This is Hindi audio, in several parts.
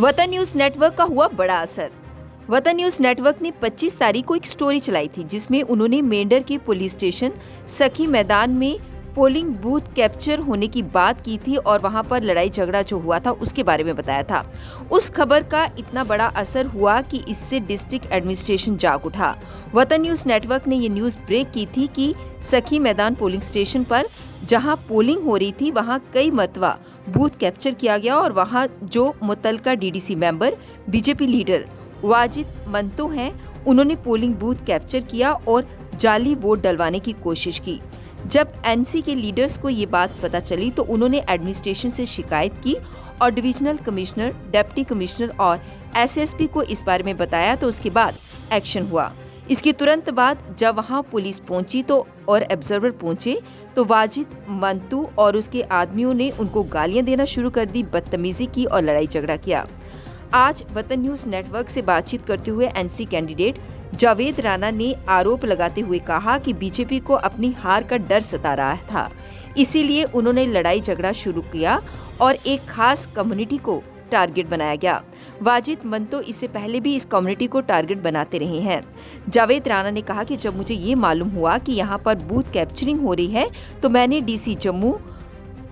वतन न्यूज नेटवर्क का हुआ बड़ा असर। वतन न्यूज नेटवर्क ने 25 तारीख को एक स्टोरी चलाई थी जिसमें उन्होंने मेंढर के पुलिस स्टेशन सखी मैदान में पोलिंग बूथ कैप्चर होने की बात की थी और वहां पर लड़ाई झगड़ा जो हुआ था उसके बारे में बताया था। उस खबर का इतना बड़ा असर हुआ कि इससे डिस्ट्रिक्ट एडमिनिस्ट्रेशन जाग उठा। वतन न्यूज नेटवर्क ने ये न्यूज ब्रेक की थी कि सखी मैदान पोलिंग स्टेशन पर जहां पोलिंग हो रही थी वहां कई मरतबा बूथ कैप्चर किया गया और वहां जो मुतलका DDC member BJP leader Wajid Manto हैं, उन्होंने पोलिंग बूथ कैप्चर किया और जाली वोट डलवाने की कोशिश की। जब एनसी के लीडर्स को ये बात पता चली तो उन्होंने एडमिनिस्ट्रेशन से शिकायत की और डिविजनल कमिश्नर, डिप्टी कमिश्नर और एसएसपी को इस बारे में बताया तो उसके बाद एक्शन हुआ। इसके तुरंत बाद जब वहां पुलिस पहुंची तो और ऑब्जर्वर पहुंचे तो वाजिद मंतू और उसके आदमियों ने उनको गालियां देना शुरू कर दी, बदतमीजी की और लड़ाई झगड़ा किया। आज वतन न्यूज नेटवर्क से बातचीत करते हुए एनसी कैंडिडेट जावेद राणा ने आरोप लगाते हुए कहा कि बीजेपी को अपनी हार का डर सता रहा था, इसीलिए उन्होंने लड़ाई झगड़ा शुरू किया और एक खास कम्युनिटी को टारगेट बनाया गया। वाजिद मंतो इससे पहले भी इस कम्युनिटी को टारगेट बनाते रहे हैं। जावेद राणा ने कहा कि जब मुझे ये मालूम हुआ कि यहाँ पर बूथ कैप्चरिंग हो रही है तो मैंने DC Jammu,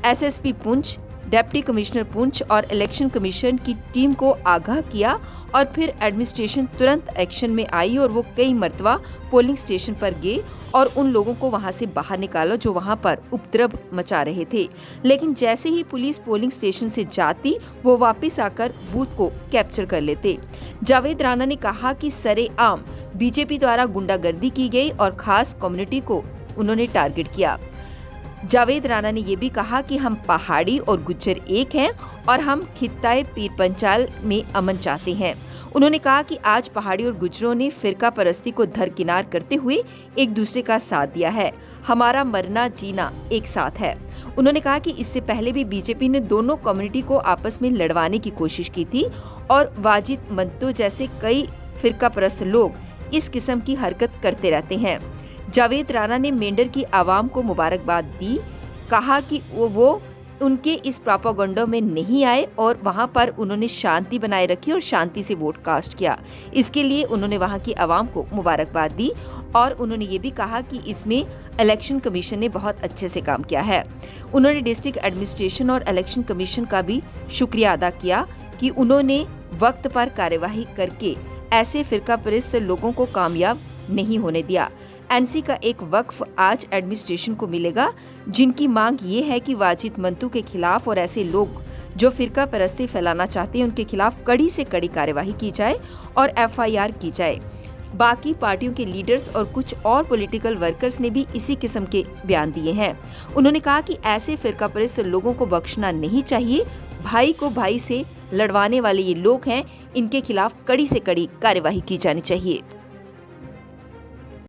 SSP Poonch, deputy commissioner Poonch और इलेक्शन कमीशन की टीम को आगाह किया और फिर एडमिनिस्ट्रेशन तुरंत एक्शन में आई और वो कई मरतबा पोलिंग स्टेशन पर गए और उन लोगों को वहां से बाहर निकाला जो वहां पर उपद्रव मचा रहे थे। लेकिन जैसे ही पुलिस पोलिंग स्टेशन से जाती वो वापस आकर बूथ को कैप्चर कर लेते। जावेद राणा ने कहा कि सरेआम बीजेपी द्वारा गुंडागर्दी की गई और खास कम्युनिटी को उन्होंने टारगेट किया। जावेद राणा ने ये भी कहा कि हम पहाड़ी और गुज्जर एक हैं और हम खित्ताए पीर पंचाल में अमन चाहते हैं। उन्होंने कहा कि आज पहाड़ी और गुज्जरों ने फिरका परस्ती को दरकिनार करते हुए एक दूसरे का साथ दिया है। हमारा मरना जीना एक साथ है। उन्होंने कहा कि इससे पहले भी बीजेपी ने दोनों कम्युनिटी को आपस में लड़वाने की कोशिश की थी और वाजिद मंतो जैसे कई फिरका परस्त लोग इस किस्म की हरकत करते रहते हैं। जावेद राणा ने मेंढर की आवाम को मुबारकबाद दी, कहा कि वो उनके इस प्रोपेगेंडा में नहीं आए और वहां पर उन्होंने शांति बनाए रखी और शांति से वोट कास्ट किया। इसके लिए उन्होंने वहां की आवाम को मुबारकबाद दी और उन्होंने ये भी कहा कि इसमें इलेक्शन कमीशन ने बहुत अच्छे से काम किया है। उन्होंने डिस्ट्रिक्ट एडमिनिस्ट्रेशन और इलेक्शन कमीशन का भी शुक्रिया अदा किया कि उन्होंने वक्त पर कार्यवाही करके ऐसे फिरका परस्त लोगों को कामयाब नहीं होने दिया। एनसी का एक वक्फ आज एडमिनिस्ट्रेशन को मिलेगा जिनकी मांग ये है कि वाजिद मंतू के खिलाफ और ऐसे लोग जो फिरका परस्ती फैलाना चाहते हैं उनके खिलाफ कड़ी से कड़ी कार्यवाही की जाए और एफआईआर की जाए। बाकी पार्टियों के लीडर्स और कुछ और पॉलिटिकल वर्कर्स ने भी इसी किस्म के बयान दिए हैं। उन्होंने कहा कि ऐसे फिरका परस्त लोगों को बख्शना नहीं चाहिए। भाई को भाई से लड़वाने वाले ये लोग हैं, इनके खिलाफ कड़ी से कड़ी कार्यवाही की जानी चाहिए।